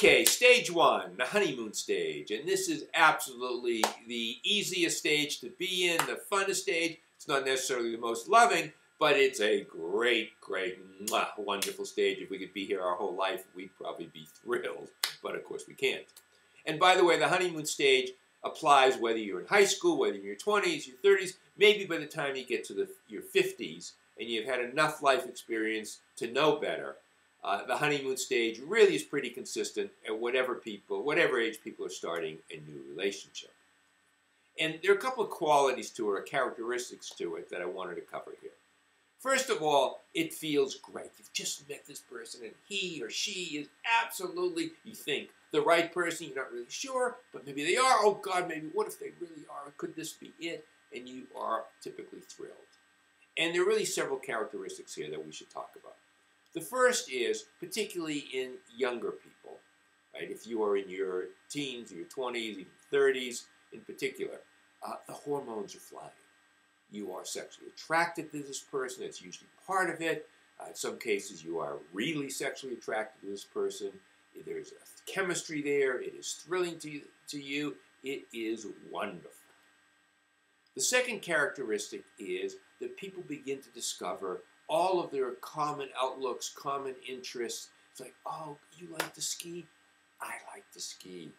Okay, stage one, the honeymoon stage. And this is absolutely the easiest stage to be in, the funnest stage. It's not necessarily the most loving, but it's a great, wonderful stage. If we could be here our whole life, we'd probably be thrilled. But of course we can't. And by the way, the honeymoon stage applies whether you're in high school, whether you're in your 20s, your 30s, maybe by the time you get to your 50s and you've had enough life experience to know better. The honeymoon stage really is pretty consistent at whatever age people are starting a new relationship. And there are a couple of qualities to it, or characteristics to it, that I wanted to cover here. First of all, it feels great. You've just met this person and he or she is absolutely, you think, the right person. You're not really sure, but maybe they are. Oh God, maybe what if they really are? Could this be it? And you are typically thrilled. And there are really several characteristics here that we should talk about. The first is, particularly in younger people, right? If you are in your teens, your 20s, even 30s in particular, the hormones are flying. You are sexually attracted to this person. It's usually part of it. In some cases, you are really sexually attracted to this person. There's a chemistry there. It is thrilling to you. It is wonderful. The second characteristic is that people begin to discover all of their common outlooks, common interests. It's like, oh, you like to ski? I like to ski.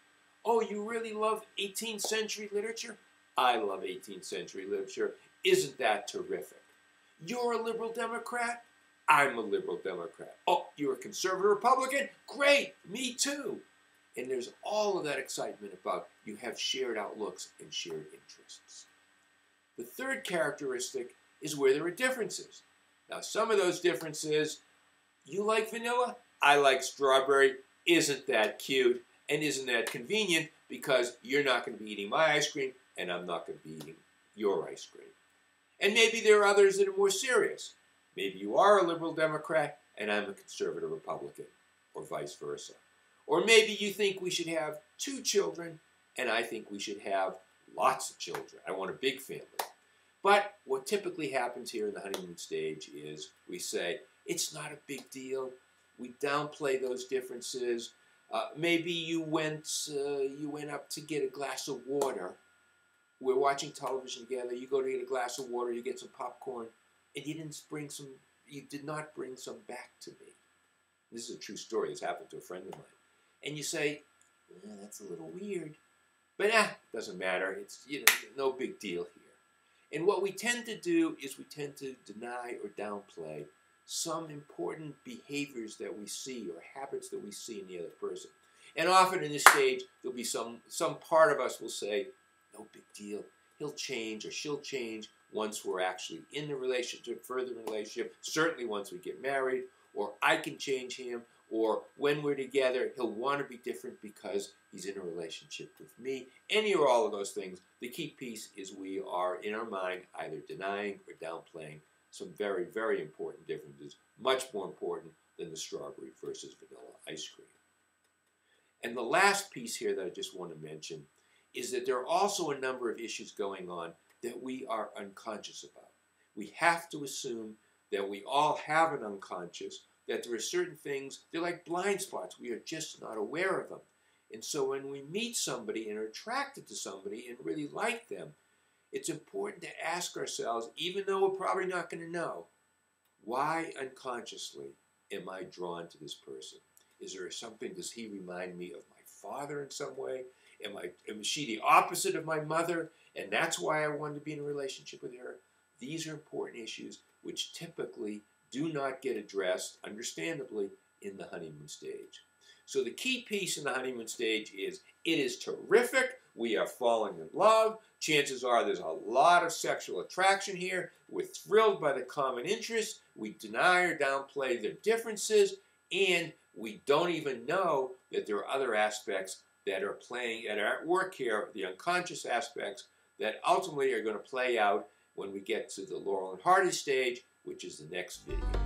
Oh, you really love 18th century literature? I love 18th century literature. Isn't that terrific? You're a liberal Democrat? I'm a liberal Democrat. Oh, you're a conservative Republican? Great, me too. And there's all of that excitement about you have shared outlooks and shared interests. The third characteristic is where there are differences. Now, some of those differences, you like vanilla, I like strawberry. Isn't that cute? And isn't that convenient? Because you're not going to be eating my ice cream, and I'm not going to be eating your ice cream. And maybe there are others that are more serious. Maybe you are a liberal Democrat, and I'm a conservative Republican, or vice versa. Or maybe you think we should have 2 children, and I think we should have lots of children. I want a big family. But what typically happens here in the honeymoon stage is we say, it's not a big deal. We downplay those differences. Maybe you went up to get a glass of water. We're watching television together. You go to get a glass of water, you get some popcorn, and you did not bring some back to me. This is a true story. This happened to a friend of mine. And you say, that's a little weird. But it doesn't matter. It's no big deal here. And what we tend to do is we tend to deny or downplay some important behaviors that we see or habits that we see in the other person. And often in this stage, there'll be some part of us will say, no big deal. He'll change or she'll change once we're actually in the relationship, further in the relationship, certainly once we get married, or I can change him, or when we're together, he'll want to be different because he's in a relationship with me. Any or all of those things, the key piece is we are, in our mind, either denying or downplaying some very, very important differences, much more important than the strawberry versus vanilla ice cream. And the last piece here that I just want to mention is that there are also a number of issues going on that we are unconscious about. We have to assume that we all have an unconscious, that there are certain things, they're like blind spots. We are just not aware of them. And so when we meet somebody and are attracted to somebody and really like them, it's important to ask ourselves, even though we're probably not going to know, why unconsciously am I drawn to this person? Is there something, does he remind me of my father in some way? Is she the opposite of my mother? And that's why I wanted to be in a relationship with her. These are important issues which typically do not get addressed, understandably, in the honeymoon stage. So the key piece in the honeymoon stage is, it is terrific. We are falling in love. Chances are there's a lot of sexual attraction here. We're thrilled by the common interests. We deny or downplay their differences. And we don't even know that there are other aspects that are at work here, the unconscious aspects that ultimately are going to play out when we get to the Laurel and Hardy stage, which is the next video.